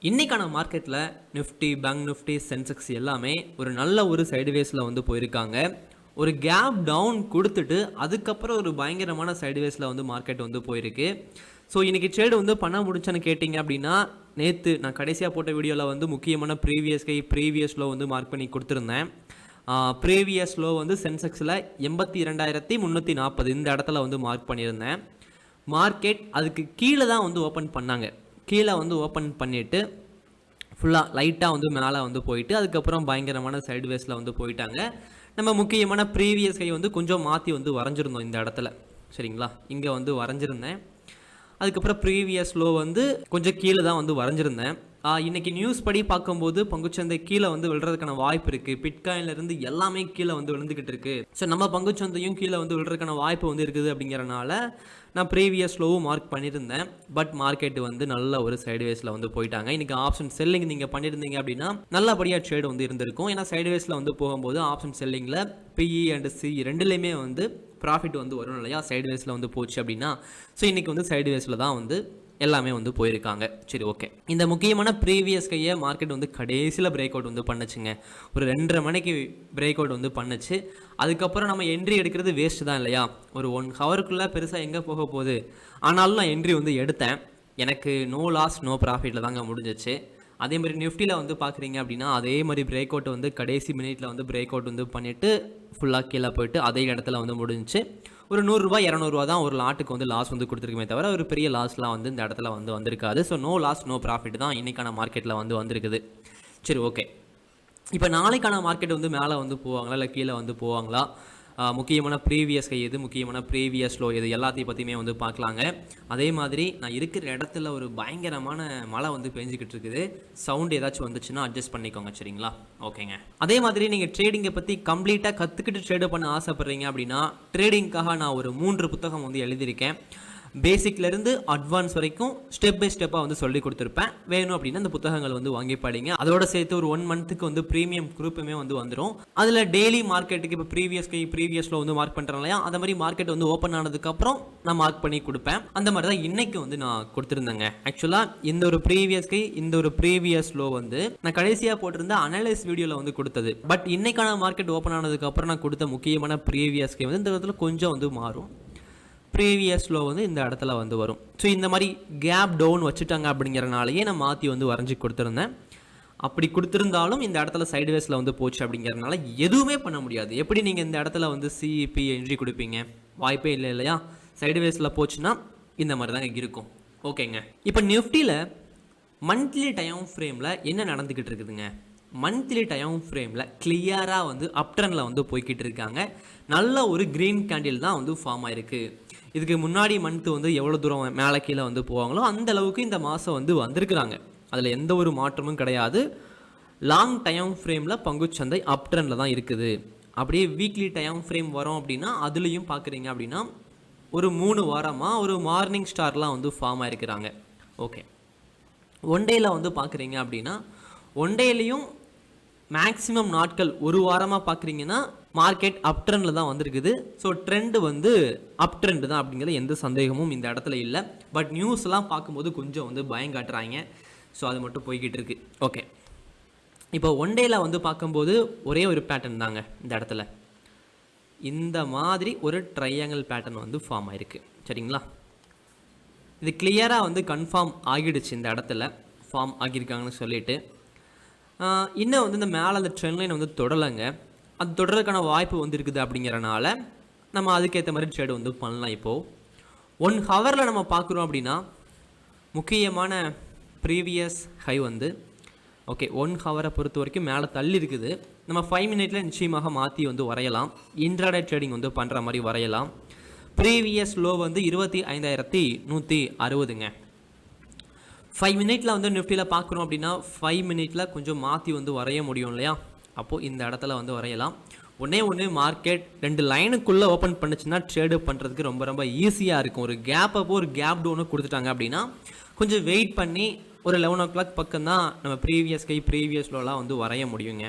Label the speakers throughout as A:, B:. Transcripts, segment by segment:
A: இன்றைக்கான மார்க்கெட்டில் Nifty, bank Nifty, Sensex எல்லாமே ஒரு நல்ல ஒரு சைடுவேஸில் வந்து போயிருக்காங்க. ஒரு கேப் டவுன் கொடுத்துட்டு அதுக்கப்புறம் ஒரு பயங்கரமான சைடுவேஸில் வந்து மார்க்கெட் வந்து போயிருக்கு. ஸோ இன்றைக்கி ட்ரேடு வந்து பண்ண முடிச்சான்னு கேட்டிங்க அப்படின்னா, நேற்று நான் கடைசியாக போட்ட வீடியோவில் வந்து முக்கியமான ப்ரீவியஸ் லோ வந்து மார்க் பண்ணி கொடுத்துருந்தேன். ப்ரீவியஸ் லோ வந்து சென்செக்ஸில் 82,340 இந்த இடத்துல வந்து மார்க் பண்ணியிருந்தேன். மார்க்கெட் அதுக்கு கீழே தான் வந்து ஓப்பன் பண்ணாங்க. கீழே வந்து ஓப்பன் பண்ணிவிட்டு ஃபுல்லாக லைட்டாக வந்து மேலே வந்து போயிட்டு அதுக்கப்புறம் பயங்கரமான சைடுவேஸில் வந்து போயிட்டாங்க. நம்ம முக்கியமான ப்ரீவியஸ் கை வந்து கொஞ்சம் மாற்றி வந்து வரைஞ்சிருந்தோம் இந்த இடத்துல, சரிங்களா? இங்கே வந்து வரைஞ்சிருந்தேன். அதுக்கப்புறம் ப்ரீவியஸ் லோ வந்து கொஞ்சம் கீழே தான் வந்து வரைஞ்சிருந்தேன். இன்றைக்கி நியூஸ் படி பார்க்கும்போது பங்குச்சந்தை கீழே வந்து விழுறதுக்கான வாய்ப்பு இருக்குது. பிட்காயின்லேருந்து எல்லாமே கீழே வந்து விழுந்துக்கிட்டு இருக்குது. ஸோ நம்ம பங்குச்சந்தையும் கீழே வந்து விழுறதுக்கான வாய்ப்பு வந்து இருக்குது. அப்படிங்கிறனால நான் ப்ரீவியஸ் லோவும் மார்க் பண்ணியிருந்தேன். பட் மார்க்கெட் வந்து நல்ல ஒரு சைடுவேஸில் வந்து போயிட்டாங்க. இன்றைக்கி ஆப்ஷன் செல்லிங் நீங்கள் பண்ணியிருந்தீங்க அப்படின்னா நல்லபடியாக ட்ரேடு வந்து இருந்திருக்கும். ஏன்னா சைடுவேஸில் வந்து போகும்போது ஆப்ஷன் செல்லிங்கில் பிஇ அண்ட் சி ரெண்டுலேயுமே வந்து ப்ராஃபிட் வந்து வரும் இல்லையா, சைடுவேஸில் வந்து போச்சு அப்படின்னா. ஸோ இன்றைக்கி வந்து சைடுவேஸில் தான் வந்து எல்லாமே வந்து போயிருக்காங்க. சரி, ஓகே. இந்த முக்கியமான ப்ரீவியஸ் கையை மார்க்கெட் வந்து கடைசியில் பிரேக் அவுட் வந்து பண்ணுச்சுங்க. ஒரு 2:30 மணிக்கு பிரேக் அவுட் வந்து பண்ணுச்சு. அதுக்கப்புறம் நம்ம என்ட்ரி எடுக்கிறது வேஸ்ட்டு தான் இல்லையா? ஒரு 1 ஹவருக்குள்ளே பெருசாக எங்கே போக போகுது. ஆனாலும் நான் என்ட்ரி வந்து எடுத்தேன். எனக்கு நோ லாஸ் நோ ப்ராஃபிட்டில் தாங்க முடிஞ்சிச்சு. அதே மாதிரி நிஃப்டியில் வந்து பார்க்குறீங்க அப்படின்னா அதே மாதிரி பிரேக் அவுட் வந்து கடைசி மினிட்டில் வந்து பிரேக் அவுட் வந்து பண்ணிவிட்டு ஃபுல்லாக கீழே போயிட்டு அதே இடத்துல வந்து முடிஞ்சிச்சு. ஒரு 100 ரூபா 200 ரூபா தான் ஒரு லாட்டுக்கு வந்து லாஸ் வந்து கொடுத்துருக்குமே தவிர ஒரு பெரிய லாஸ்லாம் வந்து இந்த இடத்துல வந்து வந்திருக்காது. So no loss no profit தான் இன்றைக்கான மார்க்கெட்டில் வந்து வந்திருக்குது. சரி, ஓகே. இப்போ நாளைக்கான மார்க்கெட் வந்து மேலே வந்து போவாங்களா இல்லை கீழே வந்து போவாங்களா, முக்கியமான ப்ரீவியஸ் கை எது, முக்கியமான ப்ரீவியஸ் லோ எது, எல்லாத்தையும் பற்றியுமே வந்து பார்க்கலாங்க. அதே மாதிரி நான் இருக்கிற இடத்துல ஒரு பயங்கரமான மழை வந்து பெஞ்சிக்கிட்டு இருக்குது. சவுண்ட் ஏதாச்சும் வந்துச்சுன்னா அட்ஜஸ்ட் பண்ணிக்கோங்க, சரிங்களா? ஓகேங்க. அதே மாதிரி நீங்கள் ட்ரேடிங்கை பற்றி கம்ப்ளீட்டாக கற்றுக்கிட்டு ட்ரேடு பண்ண ஆசைப்பட்றீங்க அப்படின்னா ட்ரேடிங்காக நான் ஒரு 3 புத்தகம் வந்து எழுதியிருக்கேன். பேசிக்லேருந்து அட்வான்ஸ் வரைக்கும் ஸ்டெப் பை ஸ்டெப்பாக வந்து சொல்லி கொடுத்துருப்பேன். வேணும் அப்படின்னா அந்த புத்தகங்கள் வந்து வாங்கி படிங்க. அதோட சேர்த்து ஒரு 1 மந்த்துக்கு வந்து ப்ரீமியம் குரூப்புமே வந்து வந்துடும். அதில் டெய்லி மார்க்கெட்டுக்கு இப்போ ப்ரீவியஸில் வந்து மார்க் பண்ணுறேன் இல்லையா, அந்த மாதிரி மார்க்கெட் வந்து ஓப்பன் ஆனதுக்கப்புறம் நான் மார்க் பண்ணி கொடுப்பேன். அந்த மாதிரி தான் இன்றைக்கி வந்து நான் கொடுத்துருந்தேங்க. ஆக்சுவலாக இந்த ஒரு ப்ரீவியஸ் லோ வந்து நான் கடைசியாக போட்டிருந்த அனலைஸ் வீடியோவில் வந்து கொடுத்தது. பட் இன்னைக்கான மார்க்கெட் ஓப்பன் ஆனதுக்கப்புறம் நான் கொடுத்த முக்கியமான ப்ரீவியஸ் வந்து இந்த இடத்துல கொஞ்சம் வந்து மாறும். ப்ரீவியஸ் லோ வந்து இந்த இடத்துல வந்து வரும். ஸோ இந்த மாதிரி கேப் டவுன் வச்சுட்டாங்க அப்படிங்கிறனாலேயே நான் மாற்றி வந்து வரைஞ்சி கொடுத்துருந்தேன். அப்படி கொடுத்துருந்தாலும் இந்த இடத்துல சைடுவேஸில் வந்து போச்சு அப்படிங்கிறனால எதுவுமே பண்ண முடியாது. எப்படி நீங்கள் இந்த இடத்துல வந்து சிஇபி என்ட்ரி கொடுப்பீங்க? வாய்ப்பே இல்லை இல்லையா? சைடுவேஸில் போச்சுன்னா இந்த மாதிரி தாங்க இருக்கும். ஓகேங்க. இப்போ நிஃப்டியில் மந்த்லி டைம் ஃப்ரேமில் என்ன நடந்துக்கிட்டு இருக்குதுங்க? மந்த்லி டைம் ஃப்ரேமில் கிளியராக வந்து அப் ட்ரெண்டில் வந்து போய்கிட்டு இருக்காங்க. நல்ல ஒரு க்ரீன் கேண்டில் தான் வந்து ஃபார்ம் ஆயிருக்கு. இதுக்கு முன்னாடி மந்த்து வந்து எவ்வளோ தூரம் மேலே கீழே வந்து போவாங்களோ அந்த அளவுக்கு இந்த மாதம் வந்து வந்திருக்கிறாங்க. அதில் எந்த ஒரு மாற்றமும் கிடையாது. லாங் டைம் ஃப்ரேமில் பங்குச்சந்தை அப் ட்ரெண்டில் தான் இருக்குது. அப்படியே வீக்லி டைம் ஃப்ரேம் வரோம் அப்படின்னா அதுலேயும் பார்க்குறீங்க அப்படின்னா ஒரு 3 வாரமாக ஒரு மார்னிங் ஸ்டார்லாம் வந்து ஃபார்ம் ஆகிருக்கிறாங்க. ஓகே. ஒன் டேயில் வந்து பார்க்குறீங்க அப்படின்னா ஒன் டேலையும் மேக்ஸிமம் நாட்கள் ஒரு வாரமாக பார்க்குறீங்கன்னா மார்க்கெட் அப் ட்ரெண்டில் தான் வந்திருக்குது. ஸோ ட்ரெண்டு வந்து அப் ட்ரெண்டு தான் அப்படிங்கிறது எந்த சந்தேகமும் இந்த இடத்துல இல்லை. பட் நியூஸ்லாம் பார்க்கும்போது கொஞ்சம் வந்து பயம் காட்டுறாங்க. ஸோ அது மட்டும் போய்கிட்டு இருக்குது. ஓகே. இப்போ ஒன் டேயில் வந்து பார்க்கும்போது ஒரே ஒரு பேட்டர்ன் தாங்க இந்த இடத்துல. இந்த மாதிரி ஒரு ட்ரையாங்கிள் பேட்டர்ன் வந்து ஃபார்ம் ஆகிருக்கு, சரிங்களா? இது கிளியராக வந்து கன்ஃபார்ம் ஆகிடுச்சு இந்த இடத்துல ஃபார்ம் ஆகியிருக்காங்கன்னு சொல்லிட்டு. இன்னும் வந்து இந்த மேலே அந்த ட்ரெண்ட் லைன் வந்து தொடலைங்க. அது தொடர்றதுக்கான வாய்ப்பு வந்து இருக்குது. அப்படிங்கிறனால நம்ம அதுக்கேற்ற மாதிரி ட்ரேடு வந்து பண்ணலாம். இப்போது 1 ஹவரில் நம்ம பார்க்குறோம் அப்படின்னா முக்கியமான ப்ரீவியஸ் ஹை வந்து ஓகே 1 ஹவரை பொறுத்த வரைக்கும் மேலே தள்ளி இருக்குது. நம்ம 5 மினிட்ல நிச்சயமாக மாற்றி வந்து வரையலாம். இன்ட்ராடே ட்ரேடிங் வந்து பண்ணுற மாதிரி வரையலாம். ப்ரீவியஸ் லோ வந்து 25,160ங்க. 5 மினிட்ல வந்து நிஃப்டியில் பார்க்குறோம் அப்படின்னா 5 மினிட்ல கொஞ்சம் மாற்றி வந்து வரைய முடியும் இல்லையா? அப்போது இந்த இடத்துல வந்து வரையலாம். ஒன்று மார்க்கெட் 2 லைனுக்குள்ளே ஓப்பன் பண்ணுச்சுன்னா ட்ரேடு பண்ணுறதுக்கு ரொம்ப ரொம்ப ஈஸியாக இருக்கும். ஒரு கேப் டவுனு கொடுத்துட்டாங்க அப்படின்னா கொஞ்சம் வெயிட் பண்ணி ஒரு 11 o'clock பக்கம் தான் நம்ம ப்ரீவியஸ் லோலாம் வந்து வரைய முடியுங்க.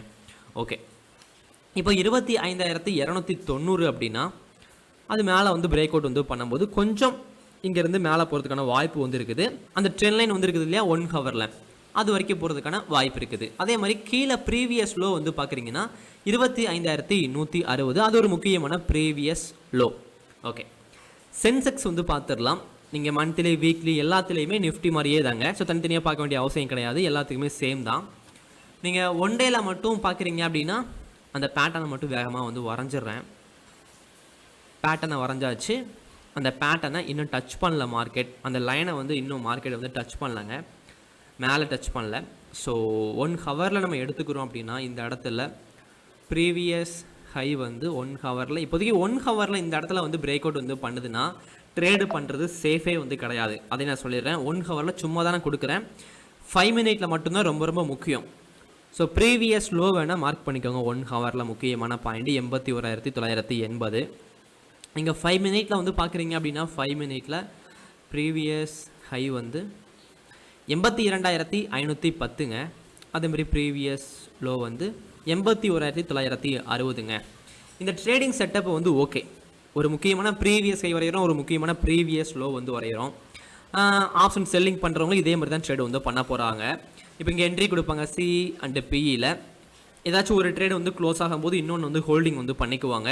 A: ஓகே. இப்போ 25,290 அப்படின்னா அது மேலே வந்து பிரேக் அவுட் வந்து பண்ணும்போது கொஞ்சம் இங்கேருந்து மேலே போகிறதுக்கான வாய்ப்பு வந்து இருக்குது. அந்த ட்ரெண்ட் லைன் வந்து இருக்குது இல்லையா 1 ஹவரில், அது வரைக்கும் போகிறதுக்கான வாய்ப்பு இருக்குது. அதே மாதிரி கீழே ப்ரீவியஸ் லோ வந்து பார்க்குறீங்கன்னா 25,160, அது ஒரு முக்கியமான ப்ரீவியஸ் லோ. ஓகே, சென்செக்ஸ் வந்து பார்த்துடலாம். நீங்கள் மந்த்லி வீக்லி எல்லாத்துலேயுமே நிஃப்டி மாதிரியே தாங்க. ஸோ தனித்தனியாக பார்க்க வேண்டிய அவசியம் கிடையாது, எல்லாத்துக்குமே சேம் தான். நீங்கள் ஒன் டேயில் மட்டும் பார்க்குறீங்க அப்படின்னா அந்த பேட்டர்னை மட்டும் வேகமாக வந்து வரைஞ்சிட்றேன். பேட்டர்னை வரைஞ்சாச்சு. அந்த பேட்டர்னை இன்னும் டச் பண்ணல மார்க்கெட். அந்த லைனை வந்து இன்னும் மார்க்கெட் வந்து டச் பண்ணலங்க, மேலே டச் பண்ணல. ஸோ 1 ஹவரில் நம்ம எடுத்துக்கிறோம் அப்படின்னா இந்த இடத்துல ப்ரீவியஸ் ஹை வந்து 1 ஹவரில் இப்போதைக்கு 1 ஹவரில் இந்த இடத்துல வந்து பிரேக் அவுட் வந்து பண்ணுதுன்னா ட்ரேடு பண்ணுறது சேஃபே வந்து கிடையாது. அதை நான் சொல்லிடுறேன். 1 ஹவரில் சும்மா தானே கொடுக்குறேன். 5 மினிட்ல மட்டும்தான் ரொம்ப ரொம்ப முக்கியம். ஸோ ப்ரீவியஸ் லோ வேணால் மார்க் பண்ணிக்கோங்க. 1 ஹவரில் முக்கியமான பாயிண்ட் 81,980. நீங்கள் 5 மினிட்ல வந்து பார்க்குறீங்க அப்படின்னா 5 மினிட்ல ப்ரீவியஸ் ஹை வந்து 82,510ங்க. அதேமாதிரி ப்ரீவியஸ் லோ வந்து 81,960ங்க. இந்த ட்ரேடிங் செட்டப் வந்து ஓகே. ஒரு முக்கியமான ப்ரீவியஸ் ஹை வரைகிறோம், ஒரு முக்கியமான ப்ரீவியஸ் லோ வந்து வரைகிறோம். ஆப்ஷன் செல்லிங் பண்ணுறவங்களும் இதே மாதிரி தான் ட்ரேடு வந்து பண்ண போகிறாங்க. இப்போ இங்கே என்ட்ரி கொடுப்பாங்க சி அண்ட் பிஇயில். ஏதாச்சும் ஒரு ட்ரேடு வந்து க்ளோஸ் ஆகும்போது இன்னொன்று வந்து ஹோல்டிங் வந்து பண்ணிக்குவாங்க.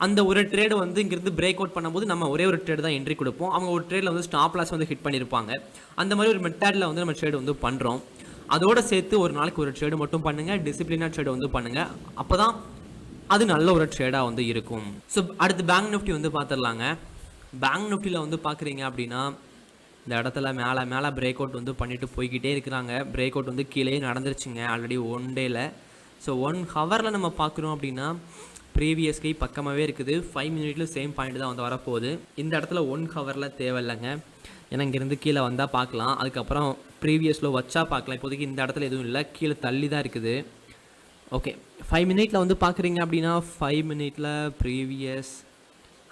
A: அந்த ஒரு ட்ரேடு வந்து இங்கிருந்து பிரேக் அவுட் பண்ணும்போது நம்ம ஒரே ஒரு ட்ரேடு தான் என்ட்ரி கொடுப்போம். அவங்க ஒரு ட்ரேடில் வந்து ஸ்டாப் லாஸ் வந்து ஹிட் பண்ணியிருப்பாங்க. அந்த மாதிரி ஒரு மெத்தடில் வந்து நம்ம ட்ரேடு வந்து பண்ணுறோம். அதோடு சேர்த்து ஒரு நாளைக்கு ஒரு ட்ரேடு மட்டும் பண்ணுங்கள், டிசிப்ளினாக ட்ரேடு வந்து பண்ணுங்கள். அப்போ தான் அது நல்ல ஒரு ட்ரேடாக வந்து இருக்கும். ஸோ அடுத்து பேங்க் நிஃப்டி வந்து பார்த்துடலாங்க. பேங்க் நிஃப்டியில் வந்து பார்க்குறீங்க அப்படின்னா இந்த இடத்துல மேலே பிரேக் அவுட் வந்து பண்ணிட்டு போய்கிட்டே இருக்கிறாங்க. பிரேக் அவுட் வந்து கீழே நடந்துருச்சுங்க ஆல்ரெடி 1 டேயில். ஸோ 1 ஹவரில் நம்ம பார்க்குறோம் அப்படின்னா ப்ரீவியஸ் கை பக்கமாகவே இருக்குது. 5 மினிட்ல சேம் பாயிண்ட் தான் வந்து வரப்போகுது. இந்த இடத்துல 1 ஹவரில் தேவையில்லைங்க, ஏன்னா இங்கேருந்து கீழே வந்தால் பார்க்கலாம். அதுக்கப்புறம் ப்ரீவியஸில் வச்சா பார்க்கலாம். இப்போதைக்கு இந்த இடத்துல எதுவும் இல்லை, கீழே தள்ளி தான் இருக்குது. ஓகே, 5 மினிட்ல வந்து பார்க்குறீங்க அப்படின்னா 5 மினிட்ல ப்ரீவியஸ்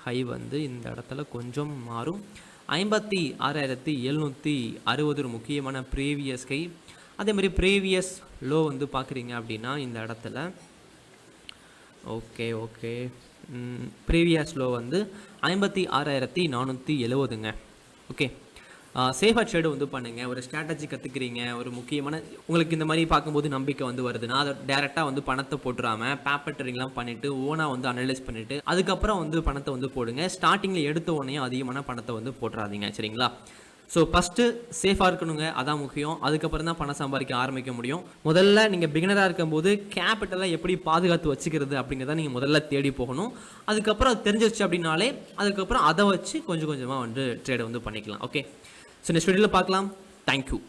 A: ஹை வந்து இந்த இடத்துல கொஞ்சம் மாறும். 56,760 ஒரு முக்கியமான ப்ரீவியஸ் ஹை. அதே மாதிரி ப்ரீவியஸ் லோ வந்து பார்க்குறீங்க அப்படின்னா இந்த இடத்துல ஓகே ப்ரீவியஸ் லோ வந்து 56,470ங்க. ஓகே, சேஃபாக ட்ரேடு வந்து பண்ணுங்கள். ஒரு ஸ்ட்ராட்டஜி கற்றுக்குறீங்க, ஒரு முக்கியமான உங்களுக்கு இந்த மாதிரி பார்க்கும்போது நம்பிக்கை வந்து வருதுன்னா அதை டேரெக்டாக வந்து பணத்தை போட்டுறாமல் பேப்பர் ட்ரேடிங்லாம் பண்ணிவிட்டு ஓனாக வந்து அனலைஸ் பண்ணிவிட்டு அதுக்கப்புறம் வந்து பணத்தை வந்து போடுங்க. ஸ்டார்டிங்கில் எடுத்த உடனே அதிகமான பணத்தை வந்து போட்டுறாதீங்க, சரிங்களா? ஸோ ஃபஸ்ட்டு சேஃபாக இருக்கணுங்க, அதான் முக்கியம். அதுக்கப்புறம் தான் பணம் சம்பாதிக்க ஆரம்பிக்க முடியும். முதல்ல நீங்கள் பிகினராக இருக்கும்போது கேபிட்டலை எப்படி பாதுகாத்து வச்சுக்கிறது அப்படிங்கிறத நீங்கள் முதல்ல தேடி போகணும். அதுக்கப்புறம் தெரிஞ்சிருச்சு அப்படின்னாலே அதுக்கப்புறம் அதை வச்சு கொஞ்சம் கொஞ்சமாக வந்து ட்ரேடை வந்து பண்ணிக்கலாம். ஓகே, ஸோ நெக்ஸ்ட் வீடியோவில் பார்க்கலாம். தேங்க்யூ.